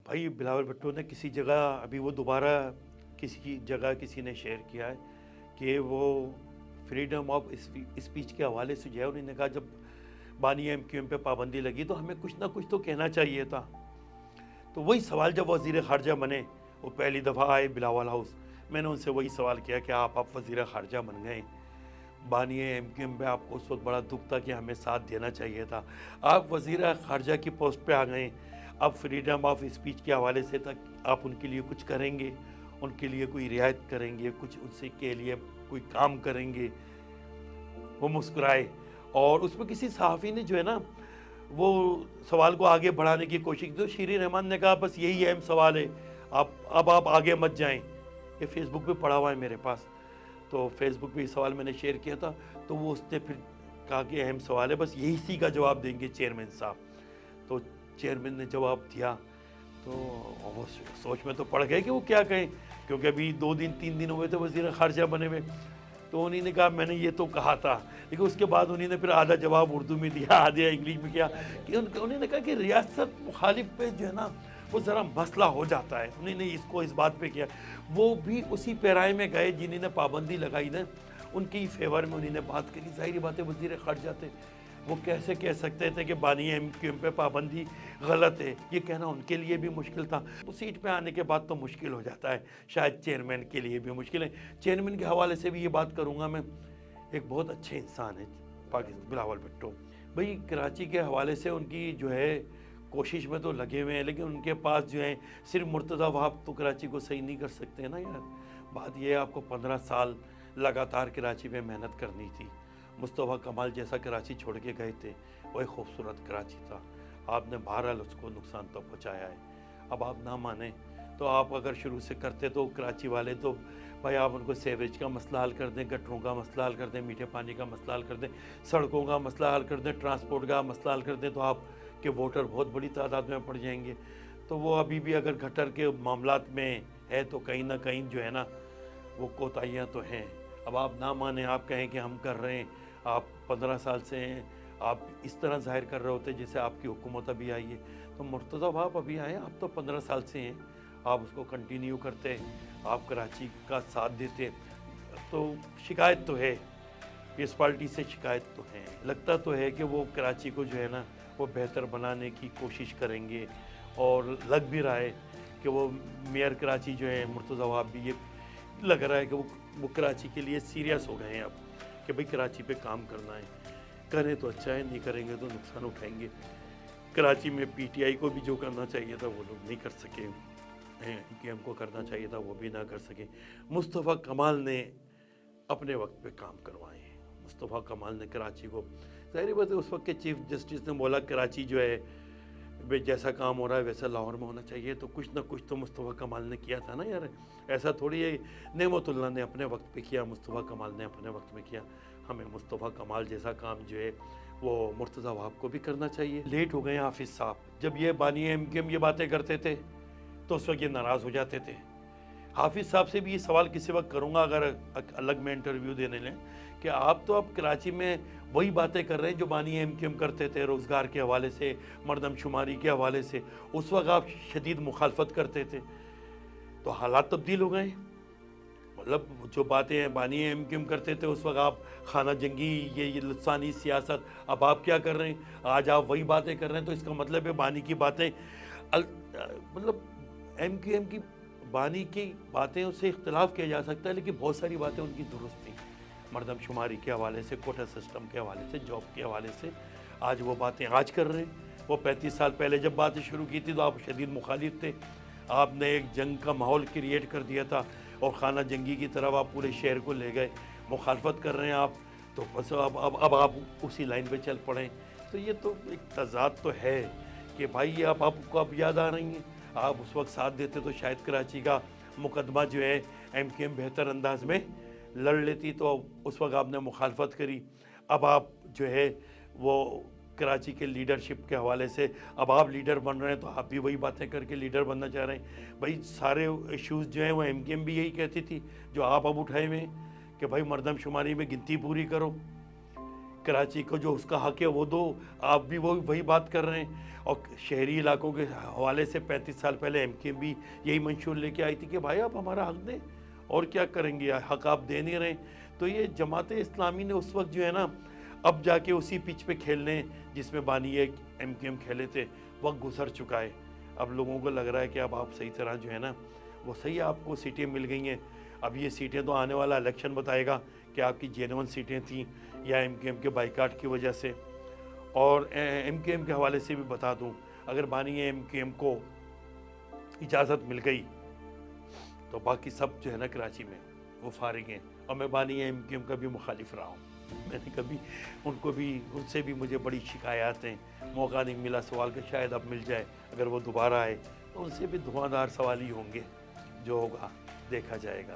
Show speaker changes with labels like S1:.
S1: भाई बिलावल भुट्टो ने किसी जगह अभी वो दोबारा किसी जगह किसी ने शेयर किया है कि वो फ्रीडम ऑफ स्पीच के हवाले से जो है उन्होंने कहा जब बानी एमक्यूएम पे पाबंदी लगी तो हमें कुछ ना कुछ तो कहना चाहिए था। तो वही सवाल जब वज़ीर ख़ारजा बने, वो पहली दफ़ा आए बिलावल हाउस, मैंने उनसे वही सवाल किया कि आप वज़ीर ख़ारजा बन गए, बानी एमक्यूएम पे आपको उस वक्त बड़ा दुख था कि हमें साथ देना चाहिए था, आप वज़ीर ख़ारजा की पोस्ट पे आ गए, अब फ्रीडम ऑफ स्पीच के हवाले से तक आप उनके लिए कुछ करेंगे, उनके लिए कोई रियायत करेंगे, कुछ उनसे के लिए कोई काम करेंगे। वो मुस्कुराए और उसमें किसी सहाफ़ी ने जो है ना वो सवाल को आगे बढ़ाने की कोशिश की, तो शीरीन रहमान ने कहा बस यही अहम सवाल है, आप आगे मत जाएं। ये फेसबुक पे पड़ा हुआ है मेरे पास, तो फेसबुक पे ये सवाल मैंने शेयर किया था, तो वो उसने फिर कहा कि अहम सवाल है, बस यही सी का जवाब देंगे चेयरमैन साहब। तो चेयरमैन ने जवाब दिया, तो वो सोच में तो पड़ गए कि वो क्या कहें, क्योंकि अभी 2 दिन 3 दिन हुए थे वज़ीर ख़ारजा बने हुए। तो उन्होंने कहा मैंने ये तो कहा था, लेकिन उसके बाद उन्होंने फिर आधा जवाब उर्दू में दिया, आधा इंग्लिश में किया कि उन्होंने कहा कि रियासत मुखालिफ पे जो है ना वो ज़रा मसला हो जाता है। उन्होंने इसको इस बात पे किया, वो भी उसी पैराए में गए जिन्होंने पाबंदी लगाई ना, उनकी फेवर में उन्होंने बात करी। ज़ाहिर बात है वज़ीर ख़ारजा थे, वो कैसे कह सकते थे कि बानी एमक्यूएम पे पाबंदी गलत है, ये कहना उनके लिए भी मुश्किल था। तो सीट पे आने के बाद तो मुश्किल हो जाता है, शायद चेयरमैन के लिए भी मुश्किल है। चेयरमैन के हवाले से भी ये बात करूँगा मैं, एक बहुत अच्छे इंसान है पाकिस्तान बिलावल भुट्टो भाई। कराची के हवाले से उनकी जो है कोशिश में तो लगे हुए हैं, लेकिन उनके पास जो है सिर्फ मुर्तज़ा वहाब तो कराची को सही नहीं कर सकते ना यार। बात ये है आपको 15 साल लगातार कराची में मेहनत करनी थी। मुस्तफ़ा कमाल जैसा कराची छोड़ के गए थे, वही खूबसूरत कराची था, आपने बहरहाल उसको नुकसान तो पहुँचाया है। अब आप ना माने तो आप अगर शुरू से करते तो कराची वाले तो भाई आप उनको सीवरेज का मसला हल कर दें, गटरों का मसला हल कर दें, मीठे पानी का मसला हल कर दें, सड़कों का मसला हल कर दें, ट्रांसपोर्ट का मसला हल कर दें, तो आपके वोटर बहुत बड़ी तादाद में पड़ जाएंगे। तो वो अभी भी अगर गटर के मामलात में है तो कहीं ना कहीं जो है ना वो कोताहियाँ तो हैं। अब आप ना माने, आप कहें कि हम कर रहे हैं, आप 15 साल से हैं, आप इस तरह जाहिर कर रहे होते जैसे आपकी हुकूमत अभी आई है। तो मुर्तज़ा वहाब अभी आए, आप तो 15 साल से हैं, आप उसको कंटिन्यू करते, आप कराची का साथ देते। तो शिकायत तो है, इस पार्टी से शिकायत तो है, लगता तो है कि वो कराची को जो है ना वो बेहतर बनाने की कोशिश करेंगे, और लग भी रहा है कि वो मेयर कराची जो है मुर्तज़ा वहाब भी ये लग रहा है कि वो कराची के लिए सीरियस हो गए हैं अब कि भाई कराची पे काम करना है, करें तो अच्छा है, नहीं करेंगे तो नुकसान उठाएंगे। कराची में पीटीआई को भी जो करना चाहिए था वो लोग नहीं कर सके हैं, कि हमको करना चाहिए था वो भी ना कर सके। मुस्तफ़ा कमाल ने अपने वक्त पे काम करवाए हैं, मुस्तफ़ा कमाल ने कराची को, ज़ाहिर बात है उस वक्त के चीफ जस्टिस ने बोला कराची जो है भाई जैसा काम हो रहा है वैसा लाहौर में होना चाहिए, तो कुछ ना कुछ तो मुस्तफ़ा कमाल ने किया था ना यार। ऐसा थोड़ी है नेमतुल्लाह ने अपने वक्त पे किया, मुस्तफ़ा कमाल ने अपने वक्त में किया। हमें मुस्तफ़ा कमाल जैसा काम जो है वो मुर्तज़ा वहाब को भी करना चाहिए। लेट हो गए हाफिज़ साहब, जब ये बानी एमक्यूएम ये बातें करते थे तो उस वक्त ये नाराज़ हो जाते थे। हाफिज़ साहब से भी ये सवाल किसी वक्त करूँगा अगर अलग में इंटरव्यू देने लें, कि आप तो अब कराची में वही बातें कर रहे हैं जो बानी एमक्यूएम करते थे, रोज़गार के हवाले से, मरदमशुमारी के हवाले से। उस वक्त आप शदीद मुखालफत करते थे, तो हालात तब्दील हो गए। मतलब जो बातें बानी एमक्यूएम करते थे उस वक्त आप खाना जंगी, ये लसानी सियासत, अब आप क्या कर रहे हैं, आज आप वही बातें कर रहे हैं। तो इसका मतलब है बानी की बातें मतलब एमक्यूएम की बानी की बातें उससे इख्तलाफ किया जा सकता है, लेकिन बहुत सारी बातें उनकी दुरुस्त थी, मरदमशुमारी के हवाले से, कोटा सिस्टम के हवाले से, जॉब के हवाले से। आज वो बातें आज कर रहे हैं, वो 35 साल पहले जब बातें शुरू की थी तो आप शदीद मुखालिफ थे, आपने एक जंग का माहौल क्रिएट कर दिया था और खाना जंगी की तरफ आप पूरे शहर को ले गए, मुखालफत कर रहे हैं आप। तो बस अब आप उसी लाइन पे चल पड़े। तो ये तो एक तज़ाद तो है कि भाई ये आपको अब याद आ रही हैं, आप उस वक्त साथ देते तो शायद कराची का मुकदमा जो है एमक्यूएम बेहतर अंदाज में लड़ लेती, तो उस वक्त आपने मुखालफत करी। अब आप जो है वो कराची के लीडरशिप के हवाले से अब आप लीडर बन रहे हैं, तो आप भी वही बातें करके लीडर बनना चाह रहे हैं। भाई सारे इश्यूज़ जो हैं वो एमक्यूएम भी यही कहती थी जो आप अब उठाए हुए हैं कि भाई मरदमशुमारी में गिनती पूरी करो, کراچی کو جو اس کا حق ہے وہ دو. آپ بھی وہی بات کر رہے ہیں. اور شہری علاقوں کے حوالے سے 35 سال پہلے ایم کیو ایم بھی یہی منشور لے کے آئی تھی کہ بھائی آپ ہمارا حق دیں. اور کیا کریں گے, حق آپ دے نہیں رہے. تو یہ جماعت اسلامی نے اس وقت جو ہے نا, اب جا کے اسی پچ پہ کھیلنے جس میں بانی ایم کیو ایم کھیلے تھے, وقت گزر چکا ہے. اب لوگوں کو لگ رہا ہے کہ اب آپ صحیح طرح جو ہے نا وہ صحیح آپ کو سیٹیں مل گئی ہیں. اب یہ سیٹیں تو آنے والا الیکشن بتائے گا کہ آپ کی جینون سیٹیں تھیں یا ایم کیو ایم کے بائیکاٹ کی وجہ سے. اور ایم کیو ایم کے حوالے سے بھی بتا دوں, اگر بانی ایم کیو ایم کو اجازت مل گئی تو باقی سب جو ہے نا کراچی میں وہ فارغ ہیں. اور میں بانی ایم کیو ایم کا بھی مخالف رہا ہوں. میں نے کبھی ان سے بھی مجھے بڑی شکایات ہیں. موقع نہیں ملا سوال کا, شاید اب مل جائے اگر وہ دوبارہ آئے تو ان سے بھی دھواں دھار سوال ہی ہوں گے. جو ہوگا دیکھا جائے گا.